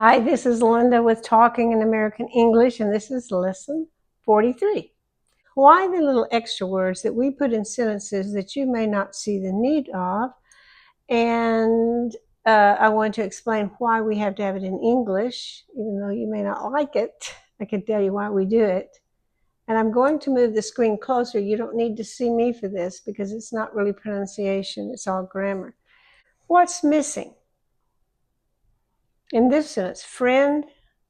Hi, this is Linda with Talking in American English, and this is lesson 43. Why the little extra words that we put in sentences that you may not see the need of, and I want to explain why we have to have it in English, even though you may not like it. I can tell you why we do it. And I'm going to move the screen closer. You don't need to see me for this because it's not really pronunciation, it's all grammar. What's missing? In this sentence, friend,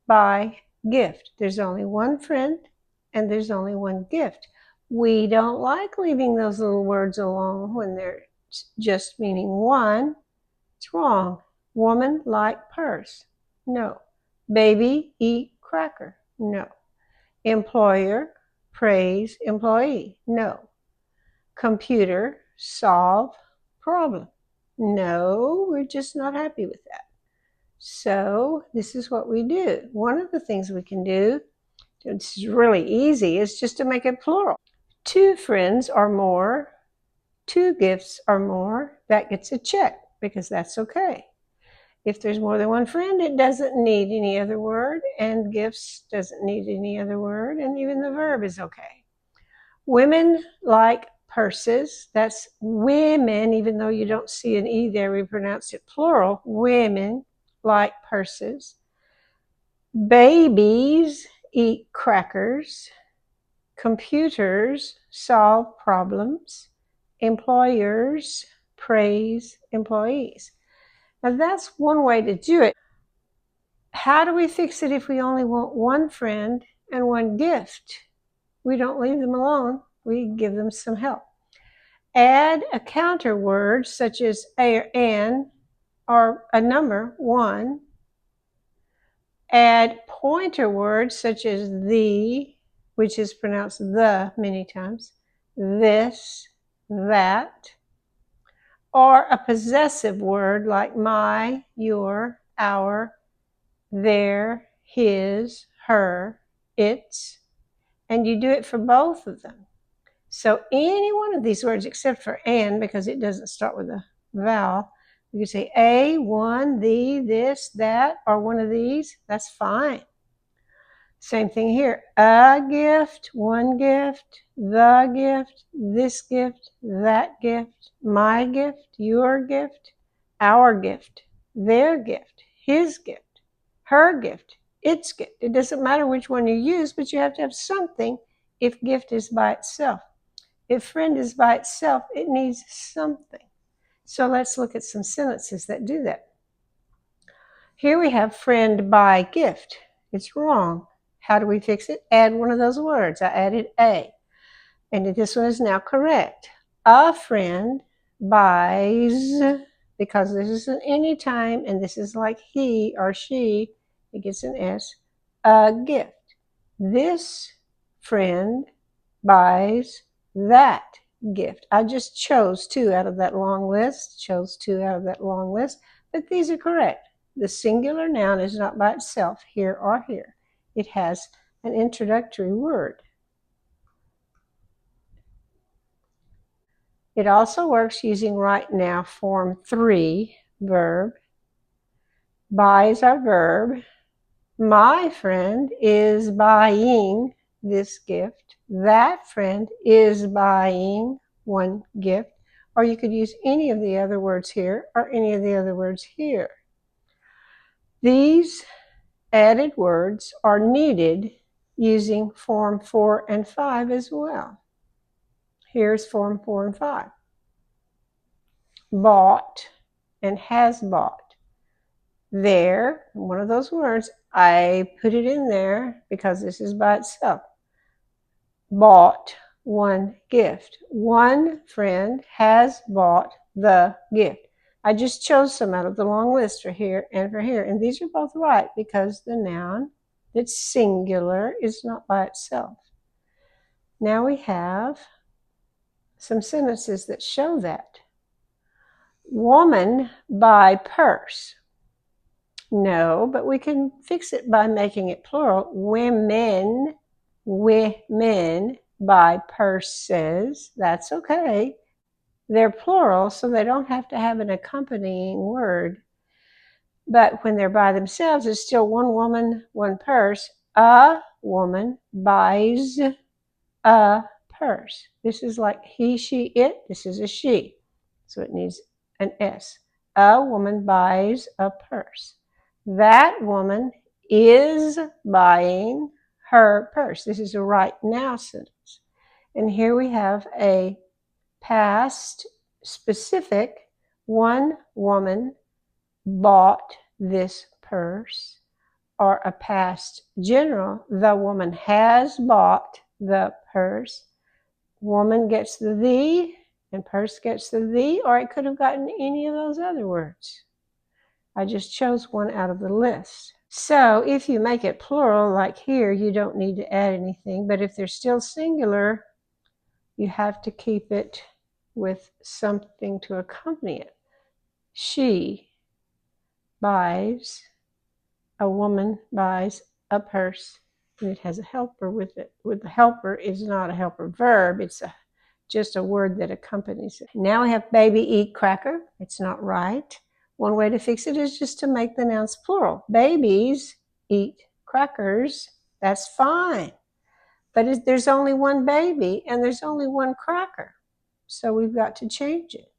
buy, gift. There's only one friend and there's only one gift. We don't like leaving those little words alone when they're just meaning one. It's wrong. Woman, like purse. No. Baby, eat cracker. No. Employer, praise employee. No. Computer, solve problem. No, we're just not happy with that. So this is what we do. One of the things we can do, it's really easy, is just to make it plural. Two friends or more, two gifts or more, that gets a check because that's okay. If there's more than one friend, it doesn't need any other word, and gifts doesn't need any other word, and even the verb is okay. Women like purses. That's women, even though you don't see an E there, we pronounce it plural. Women like purses. Babies eat crackers. Computers solve problems. Employers praise employees. Now that's one way to do it. How do we fix it if we only want one friend and one gift? We don't leave them alone. We give them some help. Add a counter word such as a or an, or a number, one. Add pointer words such as the, which is pronounced the many times, this, that, or a possessive word like my, your, our, their, his, her, its, and you do it for both of them. So any one of these words except for and, because it doesn't start with a vowel, you can say a, one, the, this, that, or one of these. That's fine. Same thing here. A gift, one gift, the gift, this gift, that gift, my gift, your gift, our gift, their gift, his gift, her gift, its gift. It doesn't matter which one you use, but you have to have something if gift is by itself. If friend is by itself, it needs something. So let's look at some sentences that do that. Here we have friend by gift. It's wrong. How do we fix it? Add one of those words. I added a. And this one is now correct. A friend buys, because this is an anytime and this is like he or she, it gets an S, a gift. This friend buys that gift. I just chose two out of that long list, but these are correct. The singular noun is not by itself, here or here. It has an introductory word. It also works using right now form 3 verb. Buy is our verb. My friend is buying this gift. That friend is buying one gift. Or you could use any of the other words here or any of the other words here. These added words are needed using form 4 and 5 as well. Here's form 4 and 5. Bought and has bought. There, one of those words, I put it in there because this is by itself. Bought one gift. One friend has bought the gift. I just chose some out of the long list for here and for here. And these are both right because the noun that's singular is not by itself. Now we have some sentences that show that. Woman buy purse. No, but we can fix it by making it plural. Women buy purses. That's okay. They're plural, so they don't have to have an accompanying word. But when they're by themselves, it's still one woman, one purse. A woman buys a purse. This is like he, she, it. This is a she. So it needs an S. A woman buys a purse. That woman is buying her purse. This is a right now sentence. And here we have a past specific. One woman bought this purse. Or a past general. The woman has bought the purse. Woman gets the and purse gets the, or it could have gotten any of those other words. I just chose one out of the list. So if you make it plural, like here, you don't need to add anything. But if they're still singular, you have to keep it with something to accompany it. She buys, a woman buys a purse, and it has a helper with it. With the helper is not a helper verb, it's just a word that accompanies it. Now we have baby eat cracker. It's not right. One way to fix it is just to make the nouns plural. Babies eat crackers. That's fine. But there's only one baby and there's only one cracker. So we've got to change it.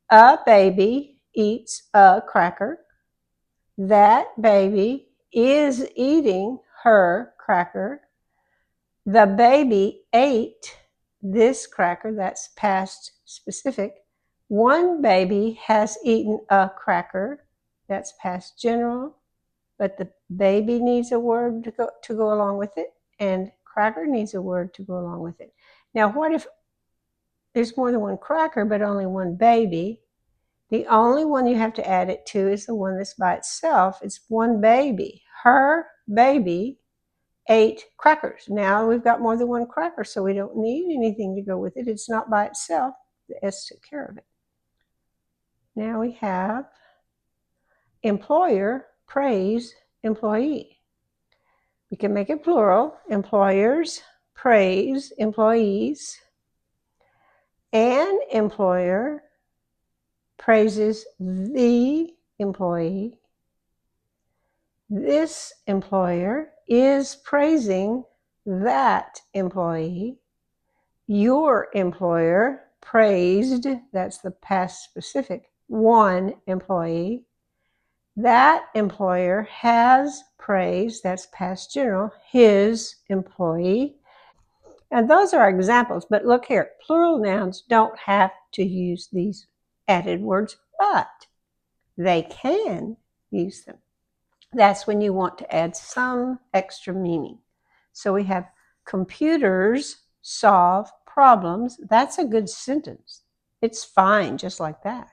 A baby eats a cracker. That baby is eating her cracker. The baby ate this cracker. That's past specific. One baby has eaten a cracker. That's past general. But the baby needs a word to go along with it, and cracker needs a word to go along with it. Now, what if there's more than one cracker but only one baby? The only one you have to add it to is the one that's by itself. It's one baby. Her baby ate crackers. Now we've got more than one cracker, so we don't need anything to go with it. It's not by itself. The S took care of it. Now we have employer praise employee. We can make it plural. Employers praise employees. An employer praises the employee. This employer is praising that employee. Your employer praised, that's the past specific, one employee. That employer has praised, that's past general, his employee. And those are examples, but look here, plural nouns don't have to use these added words, but they can use them. That's when you want to add some extra meaning. So we have computers solve problems. That's a good sentence. It's fine just like that.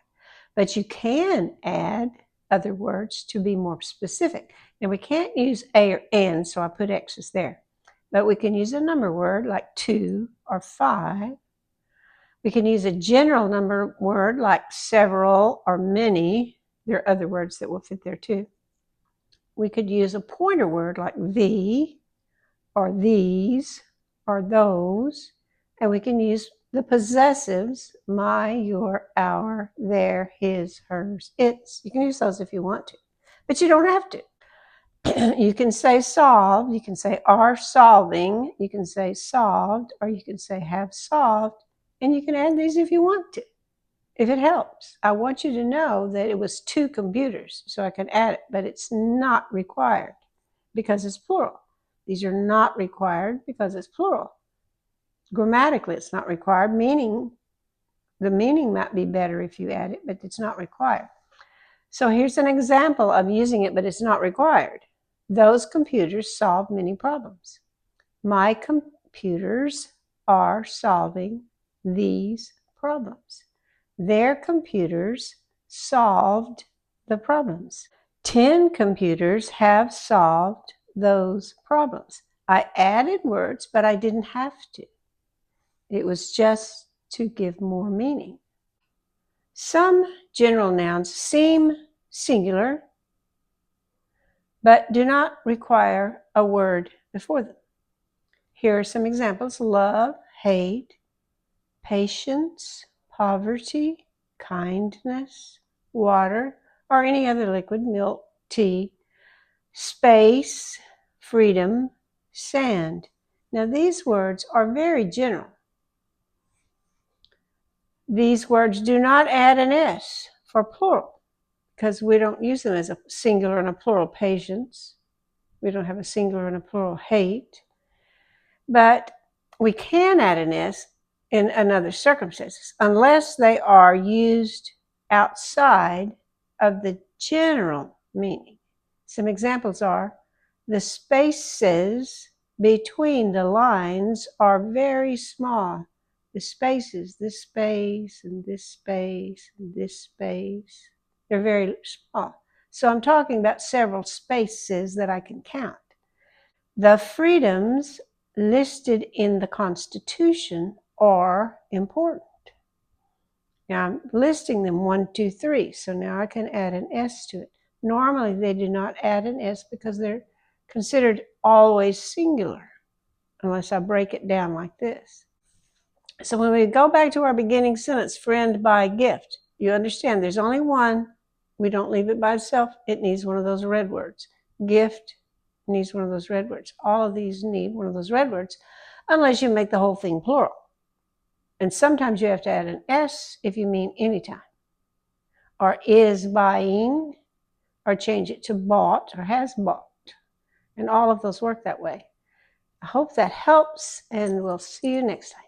But you can add other words to be more specific. Now we can't use a or n, so I put X's there. But we can use a number word like 2 or 5. We can use a general number word like several or many. There are other words that will fit there too. We could use a pointer word like the or these or those. And we can use the possessives, my, your, our, their, his, hers, its. You can use those if you want to, but you don't have to. You can say solved, you can say are solving, you can say solved, or you can say have solved, and you can add these if you want to, if it helps. I want you to know that it was 2 computers, so I can add it, but it's not required because it's plural. These are not required because it's plural. Grammatically, it's not required, meaning the meaning might be better if you add it, but it's not required. So here's an example of using it, but it's not required. Those computers solve many problems. My computers are solving these problems. Their computers solved the problems. 10 computers have solved those problems. I added words, but I didn't have to. It was just to give more meaning. Some general nouns seem singular, but do not require a word before them. Here are some examples: love, hate, patience, poverty, kindness, water, or any other liquid, milk, tea, space, freedom, sand. Now these words are very general. These words do not add an S for plural because we don't use them as a singular and a plural patience. We don't have a singular and a plural hate. But we can add an S in other circumstances unless they are used outside of the general meaning. Some examples are the spaces between the lines are very small. The spaces, this space and this space and this space, they're very small. So I'm talking about several spaces that I can count. The freedoms listed in the Constitution are important. Now I'm listing them 1, 2, 3, so now I can add an S to it. Normally they do not add an S because they're considered always singular, unless I break it down like this. So when we go back to our beginning sentence, friend, buy, gift, you understand there's only one. We don't leave it by itself. It needs one of those red words. Gift needs one of those red words. All of these need one of those red words, unless you make the whole thing plural. And sometimes you have to add an S if you mean anytime. Or is buying, or change it to bought or has bought. And all of those work that way. I hope that helps, and we'll see you next time.